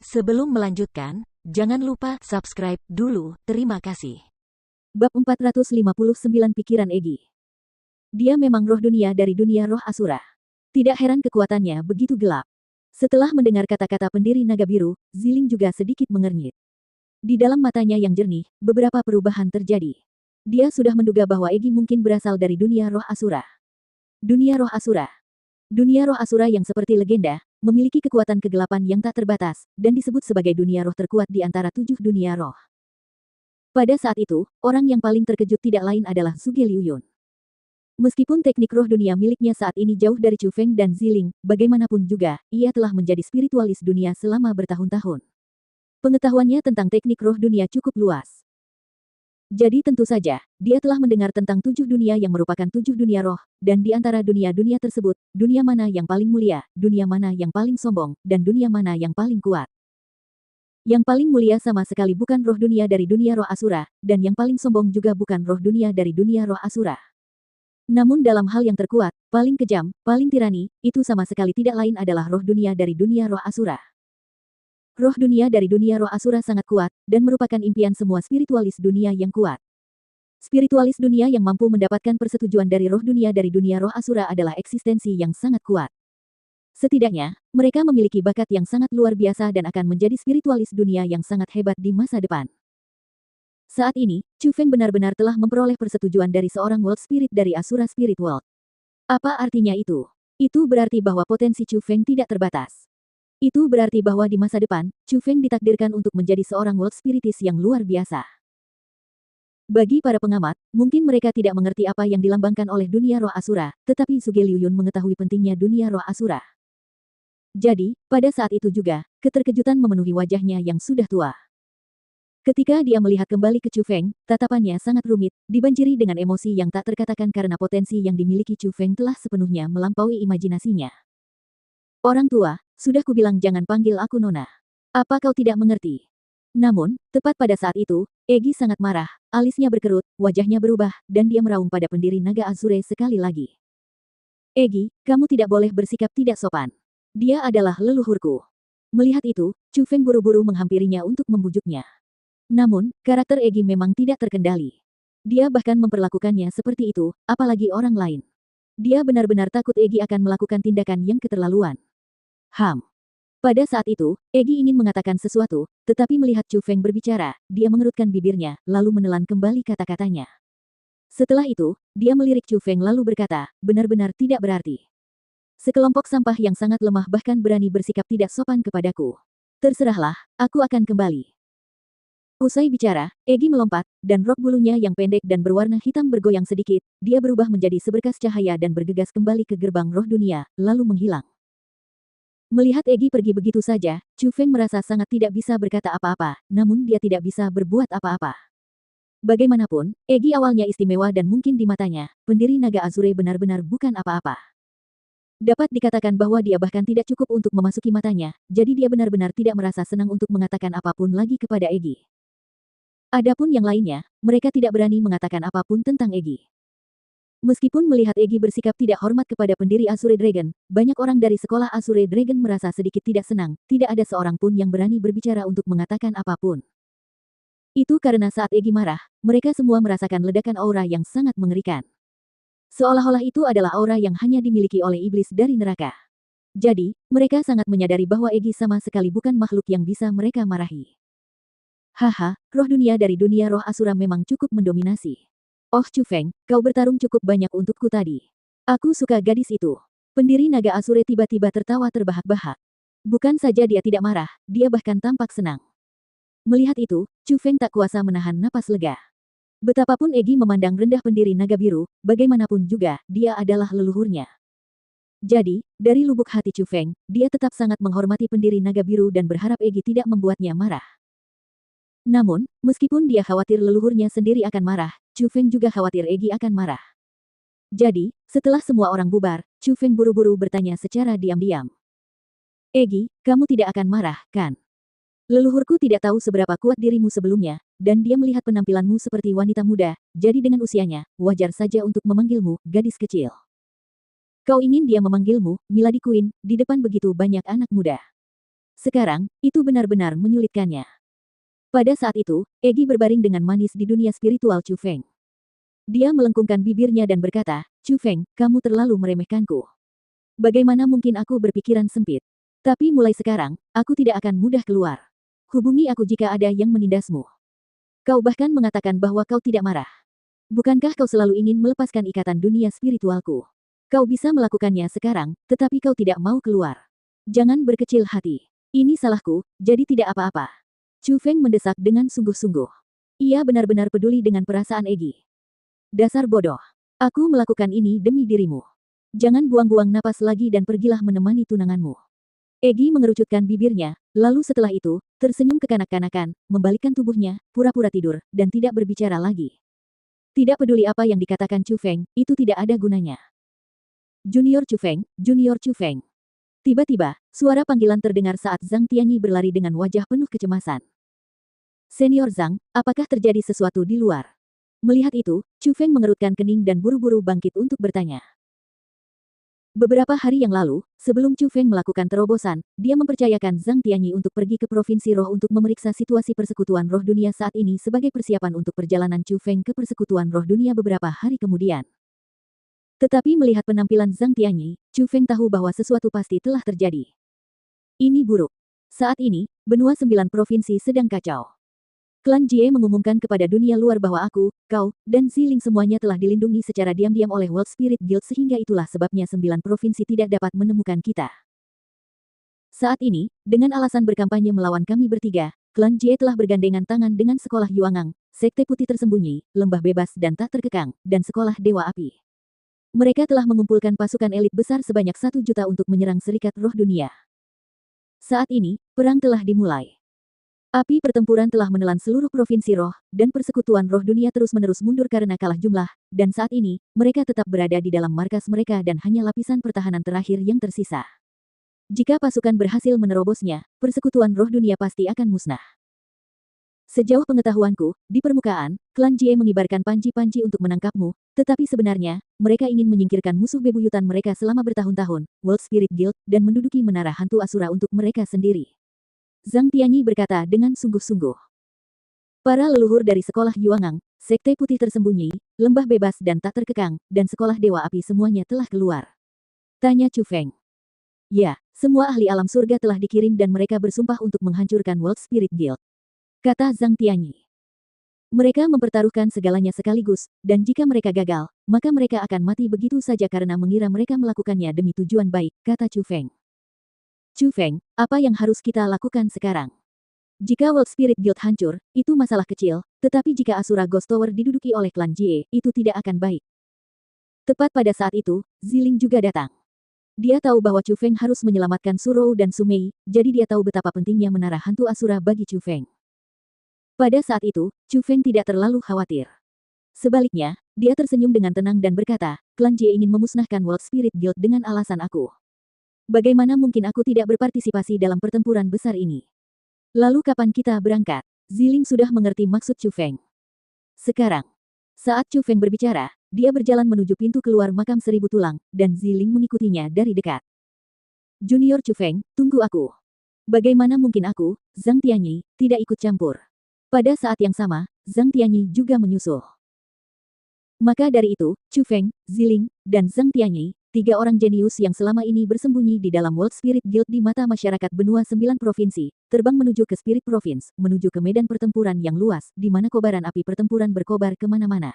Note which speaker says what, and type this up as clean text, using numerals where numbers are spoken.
Speaker 1: Sebelum melanjutkan, jangan lupa subscribe dulu, terima kasih.
Speaker 2: Bab 459 Pikiran Egi. Dia memang roh dunia dari dunia roh Asura. Tidak heran kekuatannya begitu gelap. Setelah mendengar kata-kata pendiri naga biru, Ziling juga sedikit mengernyit. Di dalam matanya yang jernih, beberapa perubahan terjadi. Dia sudah menduga bahwa Egi mungkin berasal dari dunia roh Asura. Dunia roh Asura. Dunia roh Asura yang seperti legenda, memiliki kekuatan kegelapan yang tak terbatas, dan disebut sebagai dunia roh terkuat di antara 7 dunia roh. Pada saat itu, orang yang paling terkejut tidak lain adalah Zhuge Liuyun. Meskipun teknik roh dunia miliknya saat ini jauh dari Chu Feng dan Ziling, bagaimanapun juga, ia telah menjadi spiritualis dunia selama bertahun-tahun. Pengetahuannya tentang teknik roh dunia cukup luas. Jadi tentu saja, dia telah mendengar tentang 7 dunia yang merupakan 7 dunia roh, dan di antara dunia-dunia tersebut, dunia mana yang paling mulia, dunia mana yang paling sombong, dan dunia mana yang paling kuat. Yang paling mulia sama sekali bukan roh dunia dari dunia roh Asura, dan yang paling sombong juga bukan roh dunia dari dunia roh Asura. Namun dalam hal yang terkuat, paling kejam, paling tirani, itu sama sekali tidak lain adalah roh dunia dari dunia roh Asura. Roh dunia dari dunia roh Asura sangat kuat, dan merupakan impian semua spiritualis dunia yang kuat. Spiritualis dunia yang mampu mendapatkan persetujuan dari roh dunia dari dunia roh Asura adalah eksistensi yang sangat kuat. Setidaknya, mereka memiliki bakat yang sangat luar biasa dan akan menjadi spiritualis dunia yang sangat hebat di masa depan. Saat ini, Chu Feng benar-benar telah memperoleh persetujuan dari seorang World Spirit dari Asura Spirit World. Apa artinya itu? Itu berarti bahwa potensi Chu Feng tidak terbatas. Itu berarti bahwa di masa depan, Chu Feng ditakdirkan untuk menjadi seorang World Spiritis yang luar biasa. Bagi para pengamat, mungkin mereka tidak mengerti apa yang dilambangkan oleh dunia roh Asura, tetapi Zhuge Liuyun mengetahui pentingnya dunia roh Asura. Jadi, pada saat itu juga, keterkejutan memenuhi wajahnya yang sudah tua. Ketika dia melihat kembali ke Chu Feng, tatapannya sangat rumit, dibanjiri dengan emosi yang tak terkatakan karena potensi yang dimiliki Chu Feng telah sepenuhnya melampaui imajinasinya. Orang tua, sudah kubilang jangan panggil aku Nona. Apa kau tidak mengerti? Namun, tepat pada saat itu, Egi sangat marah, alisnya berkerut, wajahnya berubah, dan dia meraung pada pendiri naga Azure sekali lagi. Egi, kamu tidak boleh bersikap tidak sopan. Dia adalah leluhurku. Melihat itu, Chu Feng buru-buru menghampirinya untuk membujuknya. Namun, karakter Egi memang tidak terkendali. Dia bahkan memperlakukannya seperti itu, apalagi orang lain. Dia benar-benar takut Egi akan melakukan tindakan yang keterlaluan. Pada saat itu, Egi ingin mengatakan sesuatu, tetapi melihat Chu Feng berbicara, dia mengerutkan bibirnya, lalu menelan kembali kata-katanya. Setelah itu, dia melirik Chu Feng lalu berkata, benar-benar tidak berarti. Sekelompok sampah yang sangat lemah bahkan berani bersikap tidak sopan kepadaku. Terserahlah, aku akan kembali. Usai bicara, Egi melompat, dan rok bulunya yang pendek dan berwarna hitam bergoyang sedikit, dia berubah menjadi seberkas cahaya dan bergegas kembali ke gerbang roh dunia, lalu menghilang. Melihat Egi pergi begitu saja, Chu Feng merasa sangat tidak bisa berkata apa-apa, namun dia tidak bisa berbuat apa-apa. Bagaimanapun, Egi awalnya istimewa dan mungkin di matanya, pendiri naga Azure benar-benar bukan apa-apa. Dapat dikatakan bahwa dia bahkan tidak cukup untuk memasuki matanya, jadi dia benar-benar tidak merasa senang untuk mengatakan apapun lagi kepada Egi. Adapun yang lainnya, mereka tidak berani mengatakan apapun tentang Egi. Meskipun melihat Egi bersikap tidak hormat kepada pendiri Azure Dragon, banyak orang dari sekolah Azure Dragon merasa sedikit tidak senang, tidak ada seorang pun yang berani berbicara untuk mengatakan apapun. Itu karena saat Egi marah, mereka semua merasakan ledakan aura yang sangat mengerikan. Seolah-olah itu adalah aura yang hanya dimiliki oleh iblis dari neraka. Jadi, mereka sangat menyadari bahwa Egi sama sekali bukan makhluk yang bisa mereka marahi. Haha, roh dunia dari dunia roh Asura memang cukup mendominasi. Oh Chu Feng, kau bertarung cukup banyak untukku tadi. Aku suka gadis itu. Pendiri naga Azure tiba-tiba tertawa terbahak-bahak. Bukan saja dia tidak marah, dia bahkan tampak senang. Melihat itu, Chu Feng tak kuasa menahan napas lega. Betapapun Egi memandang rendah pendiri naga biru, bagaimanapun juga, dia adalah leluhurnya. Jadi, dari lubuk hati Chu Feng, dia tetap sangat menghormati pendiri naga biru dan berharap Egi tidak membuatnya marah. Namun, meskipun dia khawatir leluhurnya sendiri akan marah, Chu Feng juga khawatir Egi akan marah. Jadi, setelah semua orang bubar, Chu Feng buru-buru bertanya secara diam-diam. Egi, kamu tidak akan marah, kan? Leluhurku tidak tahu seberapa kuat dirimu sebelumnya, dan dia melihat penampilanmu seperti wanita muda, jadi dengan usianya, wajar saja untuk memanggilmu, gadis kecil. Kau ingin dia memanggilmu, Milady Queen, di depan begitu banyak anak muda. Sekarang, itu benar-benar menyulitkannya. Pada saat itu, Egi berbaring dengan manis di dunia spiritual Chu Feng. Dia melengkungkan bibirnya dan berkata, "Chu Feng, kamu terlalu meremehkanku. Bagaimana mungkin aku berpikiran sempit? Tapi mulai sekarang, aku tidak akan mudah keluar. Hubungi aku jika ada yang menindasmu. Kau bahkan mengatakan bahwa kau tidak marah. Bukankah kau selalu ingin melepaskan ikatan dunia spiritualku? Kau bisa melakukannya sekarang, tetapi kau tidak mau keluar. Jangan berkecil hati. Ini salahku, jadi tidak apa-apa." Chu Feng mendesak dengan sungguh-sungguh. Ia benar-benar peduli dengan perasaan Egi. "Dasar bodoh. Aku melakukan ini demi dirimu. Jangan buang-buang napas lagi dan pergilah menemani tunanganmu." Egi mengerucutkan bibirnya, lalu setelah itu, tersenyum kekanak-kanakan, membalikkan tubuhnya, pura-pura tidur, dan tidak berbicara lagi. Tidak peduli apa yang dikatakan Chu Feng, itu tidak ada gunanya. "Junior Chu Feng, Junior Chu Feng." Tiba-tiba, suara panggilan terdengar saat Zhang Tianyi berlari dengan wajah penuh kecemasan. "Senior Zhang, apakah terjadi sesuatu di luar?" Melihat itu, Chu Feng mengerutkan kening dan buru-buru bangkit untuk bertanya. Beberapa hari yang lalu, sebelum Chu Feng melakukan terobosan, dia mempercayakan Zhang Tianyi untuk pergi ke Provinsi Roh untuk memeriksa situasi persekutuan roh dunia saat ini sebagai persiapan untuk perjalanan Chu Feng ke persekutuan roh dunia beberapa hari kemudian. Tetapi melihat penampilan Zhang Tianyi, Chu Feng tahu bahwa sesuatu pasti telah terjadi. Ini buruk. Saat ini, benua 9 provinsi sedang kacau. Klan Jie mengumumkan kepada dunia luar bahwa aku, kau, dan Ziling semuanya telah dilindungi secara diam-diam oleh World Spirit Guild sehingga itulah sebabnya 9 provinsi tidak dapat menemukan kita. Saat ini, dengan alasan berkampanye melawan kami bertiga, Klan Jie telah bergandengan tangan dengan Sekolah Yuangang, Sekte Putih Tersembunyi, Lembah Bebas dan Tak Terkekang, dan Sekolah Dewa Api. Mereka telah mengumpulkan pasukan elit besar sebanyak 1 juta untuk menyerang Serikat Roh Dunia. Saat ini, perang telah dimulai. Api pertempuran telah menelan seluruh provinsi roh, dan persekutuan roh dunia terus-menerus mundur karena kalah jumlah, dan saat ini, mereka tetap berada di dalam markas mereka dan hanya lapisan pertahanan terakhir yang tersisa. Jika pasukan berhasil menerobosnya, persekutuan roh dunia pasti akan musnah. Sejauh pengetahuanku, di permukaan, Klan Jie mengibarkan panji-panji untuk menangkapmu, tetapi sebenarnya, mereka ingin menyingkirkan musuh bebuyutan mereka selama bertahun-tahun, World Spirit Guild, dan menduduki menara hantu Asura untuk mereka sendiri. Zhang Tianyi berkata dengan sungguh-sungguh. Para leluhur dari Sekolah Yuangang, Sekte Putih Tersembunyi, Lembah Bebas dan Tak Terkekang, dan Sekolah Dewa Api semuanya telah keluar. Tanya Chu Feng. Ya, semua ahli alam surga telah dikirim dan mereka bersumpah untuk menghancurkan World Spirit Guild. Kata Zhang Tianyi. Mereka mempertaruhkan segalanya sekaligus, dan jika mereka gagal, maka mereka akan mati begitu saja karena mengira mereka melakukannya demi tujuan baik, kata Chu Feng. Chu Feng, apa yang harus kita lakukan sekarang? Jika World Spirit Guild hancur, itu masalah kecil, tetapi jika Asura Ghost Tower diduduki oleh klan Jie, itu tidak akan baik. Tepat pada saat itu, Ziling juga datang. Dia tahu bahwa Chu Feng harus menyelamatkan Surou dan Sumei, jadi dia tahu betapa pentingnya menara hantu Asura bagi Chu Feng. Pada saat itu, Chu Feng tidak terlalu khawatir. Sebaliknya, dia tersenyum dengan tenang dan berkata, Klan Jie ingin memusnahkan World Spirit Guild dengan alasan aku. Bagaimana mungkin aku tidak berpartisipasi dalam pertempuran besar ini? Lalu kapan kita berangkat? Ziling sudah mengerti maksud Chu Feng. Sekarang. Saat Chu Feng berbicara, dia berjalan menuju pintu keluar makam 1000 tulang, dan Ziling mengikutinya dari dekat. Junior Chu Feng, tunggu aku. Bagaimana mungkin aku, Zhang Tianyi, tidak ikut campur? Pada saat yang sama, Zhang Tianyi juga menyusul. Maka dari itu, Chu Feng, Ziling, dan Zhang Tianyi, 3 orang jenius yang selama ini bersembunyi di dalam World Spirit Guild di mata masyarakat benua 9 provinsi, terbang menuju ke Spirit Province, menuju ke medan pertempuran yang luas, di mana kobaran api pertempuran berkobar kemana-mana.